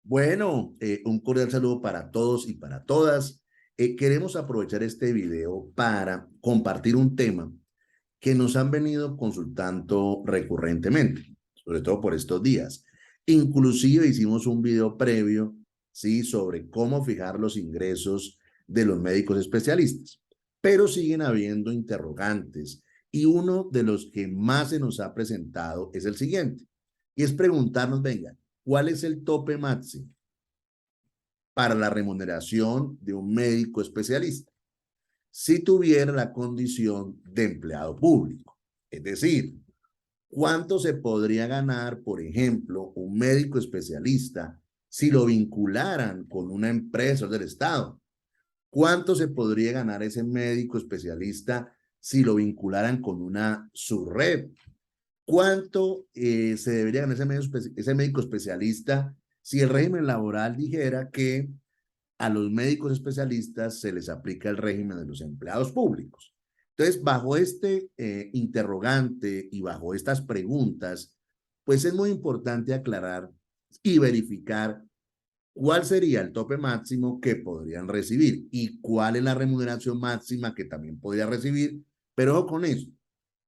Bueno, un cordial saludo para todos y para todas. Queremos aprovechar este video para compartir un tema que nos han venido consultando recurrentemente, sobre todo por estos días. Inclusive hicimos un video previo, ¿sí?, sobre cómo fijar los ingresos de los médicos especialistas, pero siguen habiendo interrogantes y uno de los que más se nos ha presentado es el siguiente, y es preguntarnos, venga, ¿cuál es el tope máximo para la remuneración de un médico especialista si tuviera la condición de empleado público? Es decir, ¿cuánto se podría ganar, por ejemplo, un médico especialista si lo vincularan con una empresa del Estado? ¿Cuánto se podría ganar ese médico especialista si lo vincularan con una subred? ¿Cuánto se debería ganar ese médico especialista si el régimen laboral dijera que a los médicos especialistas se les aplica el régimen de los empleados públicos? Entonces, bajo este interrogante y bajo estas preguntas, pues es muy importante aclarar y verificar cuál sería el tope máximo que podrían recibir y cuál es la remuneración máxima que también podría recibir. Pero ojo con eso,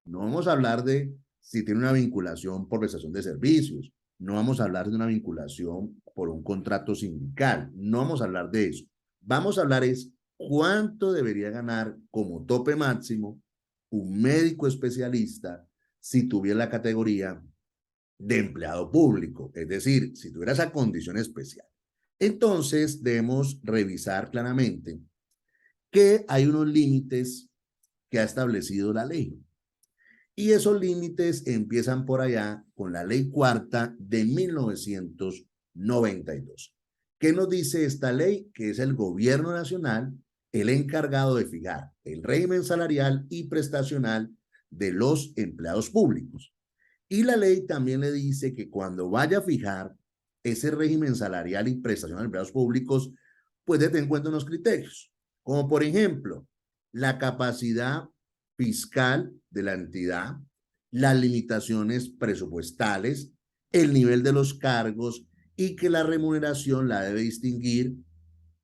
no vamos a hablar de si tiene una vinculación por prestación de servicios, no vamos a hablar de una vinculación por un contrato sindical, no vamos a hablar de eso. Vamos a hablar es cuánto debería ganar como tope máximo un médico especialista si tuviera la categoría de empleado público, es decir, si tuviera esa condición especial. Entonces, debemos revisar claramente que hay unos límites que ha establecido la ley. Y esos límites empiezan por allá con la Ley Cuarta de 1992. ¿Qué nos dice esta ley? Que es el gobierno nacional el encargado de fijar el régimen salarial y prestacional de los empleados públicos. Y la ley también le dice que cuando vaya a fijar ese régimen salarial y prestacional de empleados públicos, pues debe tener en cuenta unos criterios, como por ejemplo, la capacidad fiscal de la entidad, las limitaciones presupuestales, el nivel de los cargos y que la remuneración la debe distinguir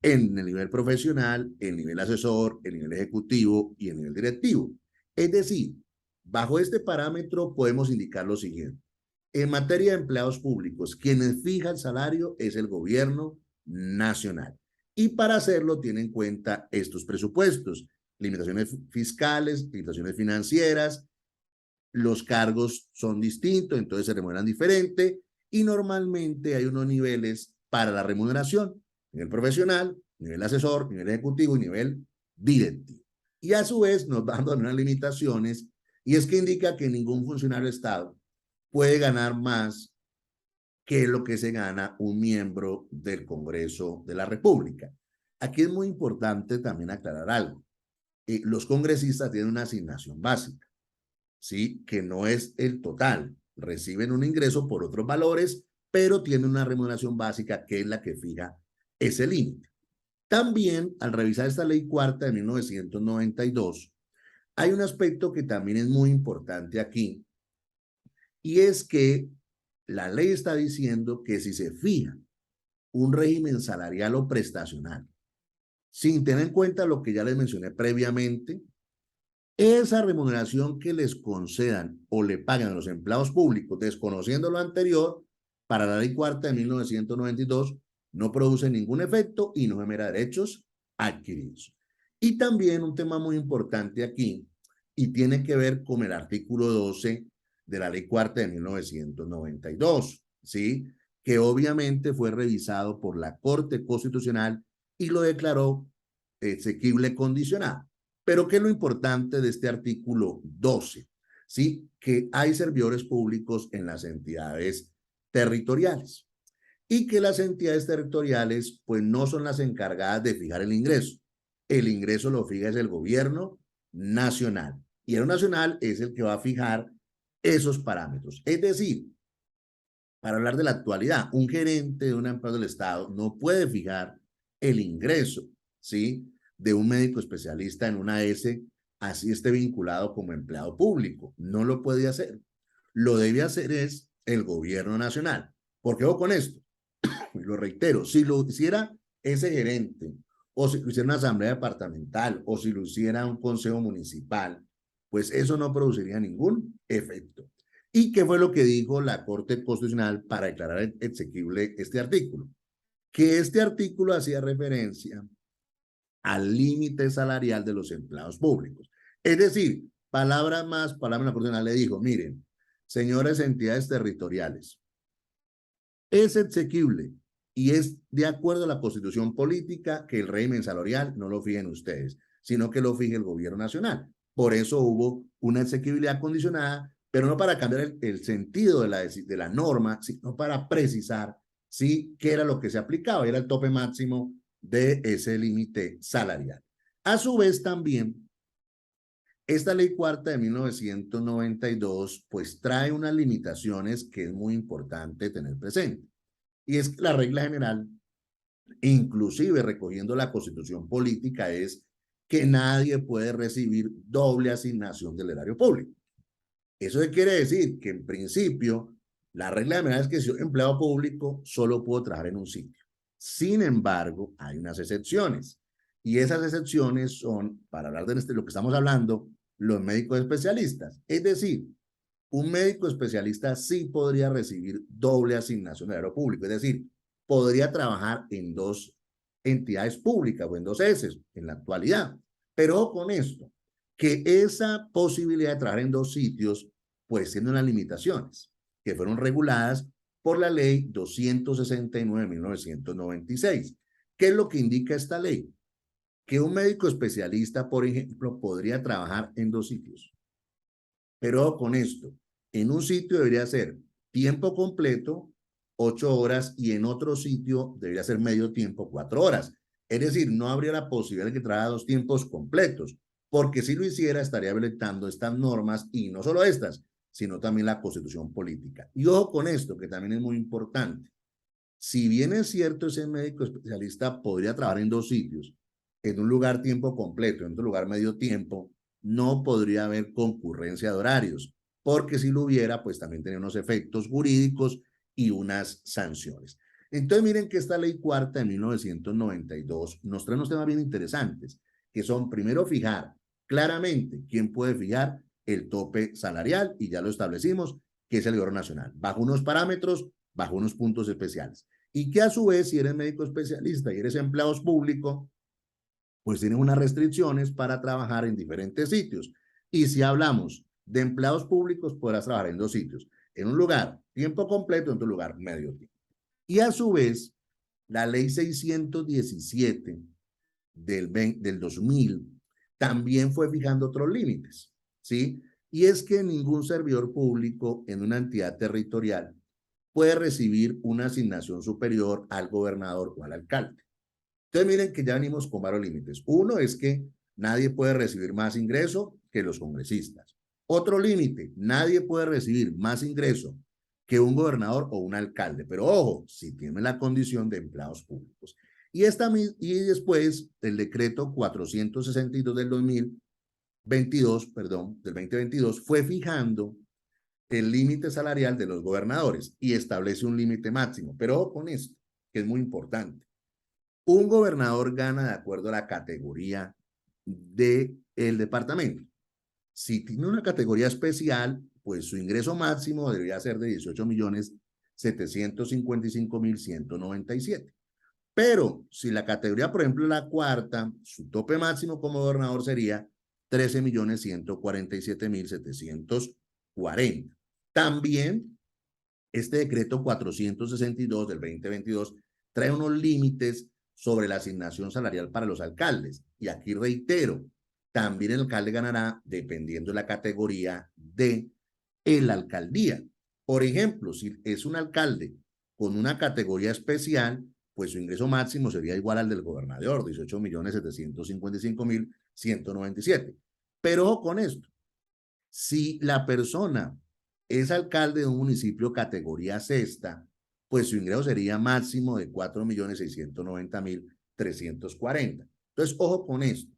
en el nivel profesional, el nivel asesor, el nivel ejecutivo y el nivel directivo. Es decir, bajo este parámetro podemos indicar lo siguiente. En materia de empleados públicos, quienes fijan el salario es el gobierno nacional. Y para hacerlo tiene en cuenta estos presupuestos, limitaciones fiscales, limitaciones financieras, los cargos son distintos, entonces se remuneran diferente y normalmente hay unos niveles para la remuneración, nivel profesional, nivel asesor, nivel ejecutivo y nivel directivo. Y a su vez nos van dando unas limitaciones y es que indica que ningún funcionario del Estado puede ganar más que lo que se gana un miembro del Congreso de la República. Aquí es muy importante también aclarar algo. Los congresistas tienen una asignación básica, ¿sí?, que no es el total. Reciben un ingreso por otros valores, pero tienen una remuneración básica que es la que fija ese límite. También, al revisar esta ley cuarta de 1992, hay un aspecto que también es muy importante aquí, y es que la ley está diciendo que si se fija un régimen salarial o prestacional, sin tener en cuenta lo que ya les mencioné previamente, esa remuneración que les concedan o le pagan a los empleados públicos, desconociendo lo anterior, para la ley cuarta de 1992, no produce ningún efecto y no genera derechos adquiridos. Y también un tema muy importante aquí, y tiene que ver con el artículo 12 de la ley cuarta de 1992, ¿sí?, que obviamente fue revisado por la Corte Constitucional y lo declaró exequible condicional. Pero ¿qué es lo importante de este artículo 12? ¿Sí? Que hay servidores públicos en las entidades territoriales y que las entidades territoriales pues no son las encargadas de fijar el ingreso. El ingreso lo fija es el gobierno nacional y el nacional es el que va a fijar esos parámetros. Es decir, para hablar de la actualidad, un gerente de una empresa del Estado no puede fijar el ingreso, ¿sí?, de un médico especialista en una S, así esté vinculado como empleado público. No lo puede hacer. Lo debe hacer es el gobierno nacional. ¿Por qué hago con esto? y lo reitero, si lo hiciera ese gerente, o si lo hiciera una asamblea departamental, o si lo hiciera un consejo municipal, pues eso no produciría ningún efecto. ¿Y qué fue lo que dijo la Corte Constitucional para declarar exequible este artículo? Que este artículo hacía referencia al límite salarial de los empleados públicos. Es decir, palabras más, palabras proporcional, le dijo, miren, señores entidades territoriales, es exequible y es de acuerdo a la constitución política que el régimen salarial no lo fijen ustedes, sino que lo fije el gobierno nacional. Por eso hubo una exequibilidad condicionada, pero no para cambiar el sentido de la norma, sino para precisar sí qué era lo que se aplicaba, era el tope máximo de ese límite salarial. A su vez también, esta ley cuarta de 1992 pues trae unas limitaciones que es muy importante tener presente. Y es que la regla general, inclusive recogiendo la constitución política, es que nadie puede recibir doble asignación del erario público. Eso quiere decir que en principio la regla general es que si soy empleado público solo puedo trabajar en un sitio. Sin embargo, hay unas excepciones. Y esas excepciones son, para hablar de lo que estamos hablando, los médicos especialistas. Es decir, un médico especialista sí podría recibir doble asignación de erario público. Es decir, podría trabajar en dos entidades públicas o en dos ESES en la actualidad. Pero con esto, que esa posibilidad de trabajar en dos sitios, pues tiene unas limitaciones que fueron reguladas por la ley 269 de 1996. ¿Qué es lo que indica esta ley? Que un médico especialista, por ejemplo, podría trabajar en dos sitios. Pero con esto, en un sitio debería ser tiempo completo, 8 horas, y en otro sitio debería ser medio tiempo, 4 horas. Es decir, no habría la posibilidad de que trabajara 2 tiempos completos, porque si lo hiciera estaría violentando estas normas, y no solo estas, sino también la constitución política. Y ojo con esto, que también es muy importante. Si bien es cierto, ese médico especialista podría trabajar en dos sitios, en un lugar tiempo completo, en otro lugar medio tiempo, no podría haber concurrencia de horarios, porque si lo hubiera, pues también tenía unos efectos jurídicos y unas sanciones. Entonces, miren que esta ley cuarta de 1992 nos trae unos temas bien interesantes, que son, primero, fijar claramente quién puede fijar el tope salarial, y ya lo establecimos, que es el gobierno nacional, bajo unos parámetros, bajo unos puntos especiales. Y que a su vez, si eres médico especialista y eres empleado público, pues tienen unas restricciones para trabajar en diferentes sitios. Y si hablamos de empleados públicos, podrás trabajar en dos sitios, en un lugar tiempo completo, en otro lugar medio tiempo. Y a su vez, la ley 617 del 2000 también fue fijando otros límites, ¿sí? Y es que ningún servidor público en una entidad territorial puede recibir una asignación superior al gobernador o al alcalde. Entonces miren que ya venimos con varios límites. Uno es que nadie puede recibir más ingreso que los congresistas. Otro límite, nadie puede recibir más ingreso que un gobernador o un alcalde, pero ojo, si tiene la condición de empleados públicos. Y después el decreto 462 del 2022, perdón, del 2022, fue fijando el límite salarial de los gobernadores y establece un límite máximo. Pero ojo con esto, que es muy importante. Un gobernador gana de acuerdo a la categoría del departamento. Si tiene una categoría especial, pues su ingreso máximo debería ser de 18.755.197. Pero si la categoría, por ejemplo, la cuarta, su tope máximo como gobernador sería 13.147.740. También este decreto 462 del 2022 trae unos límites sobre la asignación salarial para los alcaldes. Y aquí reitero, también el alcalde ganará dependiendo de la categoría de la alcaldía. Por ejemplo, si es un alcalde con una categoría especial, pues su ingreso máximo sería igual al del gobernador, 18.755.197. Pero ojo con esto, si la persona es alcalde de un municipio categoría sexta, pues su ingreso sería máximo de 4.690.340. Entonces, ojo con esto.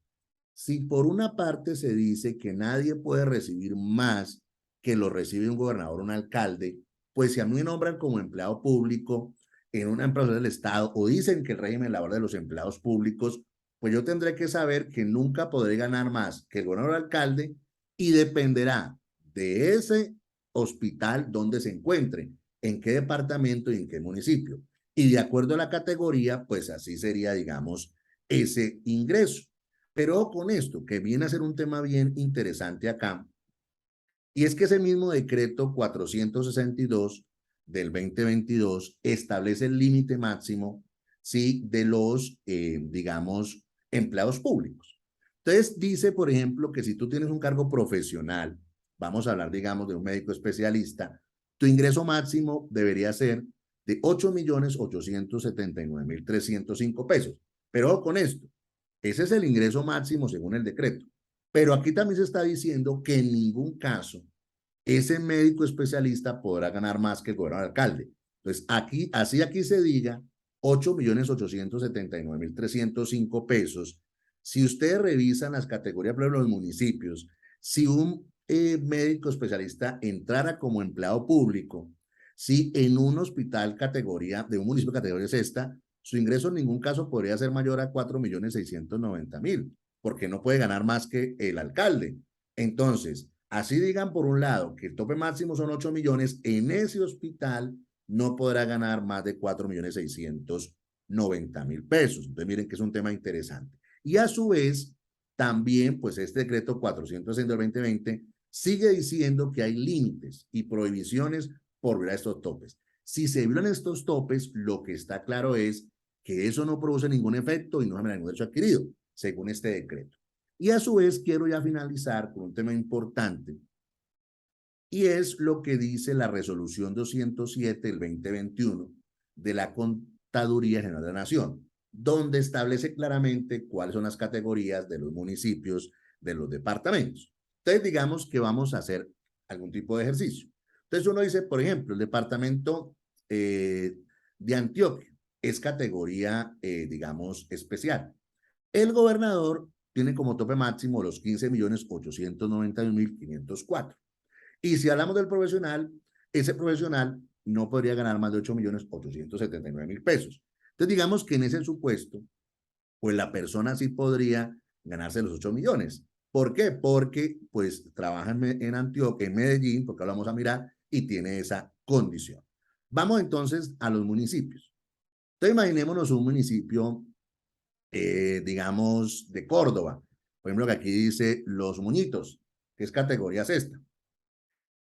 Si por una parte se dice que nadie puede recibir más que lo recibe un gobernador o un alcalde, pues si a mí me nombran como empleado público, en una empresa del Estado o dicen que el régimen laboral de los empleados públicos, pues yo tendré que saber que nunca podré ganar más que el gobernador alcalde y dependerá de ese hospital donde se encuentre, en qué departamento y en qué municipio. Y de acuerdo a la categoría, pues así sería, digamos, ese ingreso. Pero con esto, que viene a ser un tema bien interesante acá, y es que ese mismo decreto 462 del 2022 establece el límite máximo, ¿sí?, de los, digamos, empleados públicos. Entonces dice, por ejemplo, que si tú tienes un cargo profesional, vamos a hablar, digamos, de un médico especialista, tu ingreso máximo debería ser de 8.879.305 pesos. Pero con esto, ese es el ingreso máximo según el decreto. Pero aquí también se está diciendo que en ningún caso ese médico especialista podrá ganar más que el gobernador alcalde. Entonces, aquí se diga 8.879.305 pesos. Si ustedes revisan las categorías de los municipios, si un médico especialista entrara como empleado público, si en un hospital categoría, de un municipio categoría sexta, su ingreso en ningún caso podría ser mayor a 4.690.000, porque no puede ganar más que el alcalde. Entonces, así digan por un lado que el tope máximo son 8 millones, en ese hospital no podrá ganar más de 4.690.000 pesos. Entonces miren que es un tema interesante. Y a su vez, también pues este decreto 400 del 2020 sigue diciendo que hay límites y prohibiciones por violar estos topes. Si se violan estos topes, lo que está claro es que eso no produce ningún efecto y no genera ningún derecho adquirido, según este decreto. Y a su vez quiero ya finalizar con un tema importante y es lo que dice la resolución 207 del 2021 de la Contaduría General de la Nación, donde establece claramente cuáles son las categorías de los municipios, de los departamentos. Entonces digamos que vamos a hacer algún tipo de ejercicio. Entonces uno dice, por ejemplo, el departamento de Antioquia es categoría, digamos, especial. El gobernador tiene como tope máximo los 15.891.504. Y si hablamos del profesional, ese profesional no podría ganar más de 8.879.000 pesos. Entonces, digamos que en ese supuesto, pues la persona sí podría ganarse los 8 millones. ¿Por qué? Porque pues trabaja en Antioquia, en Medellín, porque ahora vamos a mirar, y tiene esa condición. Vamos entonces a los municipios. Entonces, imaginémonos un municipio digamos, de Córdoba. Por ejemplo, que aquí dice Los Muñitos, que es categoría sexta.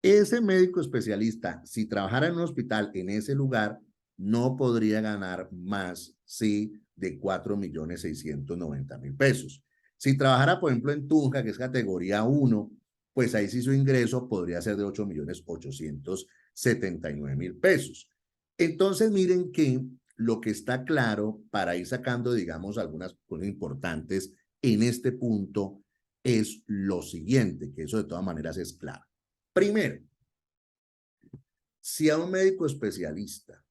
Ese médico especialista, si trabajara en un hospital en ese lugar, no podría ganar más, sí, de 4.690.000 pesos. Si trabajara, por ejemplo, en Tunja, que es categoría 1, pues ahí sí su ingreso podría ser de 8.879.000 pesos. Entonces, miren que lo que está claro para ir sacando, digamos, algunas cosas importantes en este punto es lo siguiente, que eso de todas maneras es claro. Primero, si a un médico especialista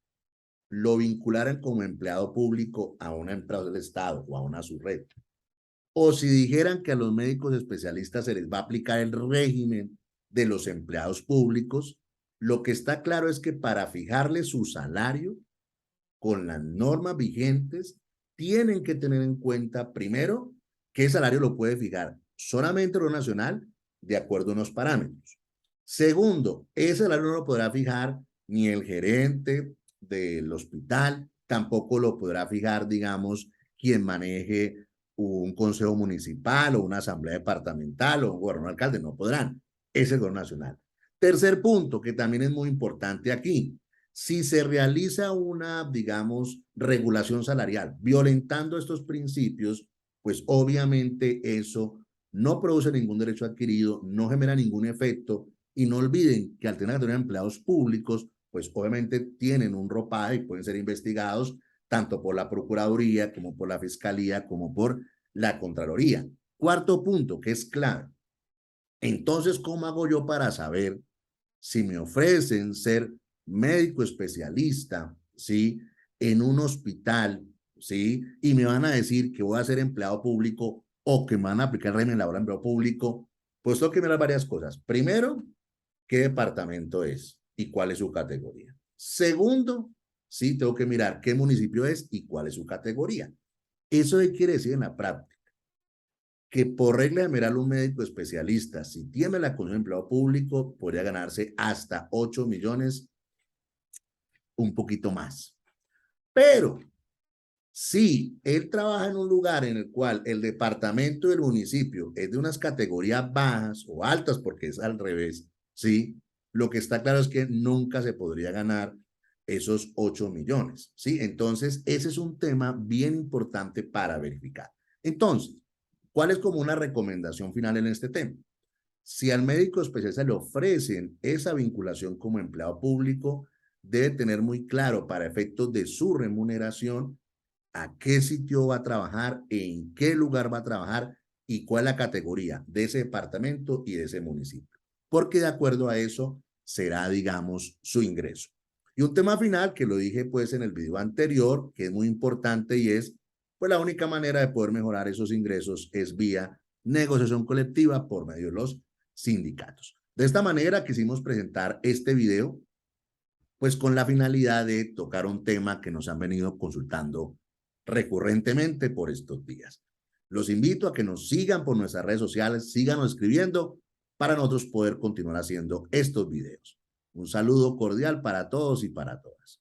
lo vincularan como empleado público a una empresa del Estado o a una subred, o si dijeran que a los médicos especialistas se les va a aplicar el régimen de los empleados públicos, lo que está claro es que para fijarle su salario con las normas vigentes, tienen que tener en cuenta, primero, que el salario lo puede fijar solamente lo nacional de acuerdo a unos parámetros. Segundo, ese salario no lo podrá fijar ni el gerente del hospital, tampoco lo podrá fijar, digamos, quien maneje un consejo municipal o una asamblea departamental o un gobernador alcalde, no podrán. Ese es el gobierno nacional. Tercer punto, que también es muy importante aquí, si se realiza una, digamos, regulación salarial violentando estos principios, pues obviamente eso no produce ningún derecho adquirido, no genera ningún efecto y no olviden que al tener empleados públicos, pues obviamente tienen un ropaje y pueden ser investigados tanto por la Procuraduría como por la Fiscalía como por la Contraloría. Cuarto punto, que es clave. Entonces, ¿cómo hago yo para saber si me ofrecen ser médico especialista, ¿sí?, en un hospital, ¿sí?, y me van a decir que voy a ser empleado público o que me van a aplicar régimen laboral de empleo público? Pues tengo que mirar varias cosas. Primero, ¿qué departamento es y cuál es su categoría? Segundo, Sí, tengo que mirar qué municipio es y cuál es su categoría. ¿Eso qué quiere decir en la práctica? Que por regla general un médico especialista, si tiene la condición de empleado público, podría ganarse hasta 8 millones, un poquito más. Pero si él trabaja en un lugar en el cual el departamento del municipio es de unas categorías bajas o altas, porque es al revés, ¿sí? Lo que está claro es que nunca se podría ganar esos 8 millones, ¿sí? Entonces, ese es un tema bien importante para verificar. Entonces, ¿cuál es como una recomendación final en este tema? Si al médico especialista le ofrecen esa vinculación como empleado público, debe tener muy claro para efectos de su remuneración a qué sitio va a trabajar, en qué lugar va a trabajar y cuál es la categoría de ese departamento y de ese municipio. Porque de acuerdo a eso será, digamos, su ingreso. Y un tema final que lo dije pues en el video anterior, que es muy importante y es, pues la única manera de poder mejorar esos ingresos es vía negociación colectiva por medio de los sindicatos. De esta manera quisimos presentar este video, pues con la finalidad de tocar un tema que nos han venido consultando recurrentemente por estos días. Los invito a que nos sigan por nuestras redes sociales, síganos escribiendo para nosotros poder continuar haciendo estos videos. Un saludo cordial para todos y para todas.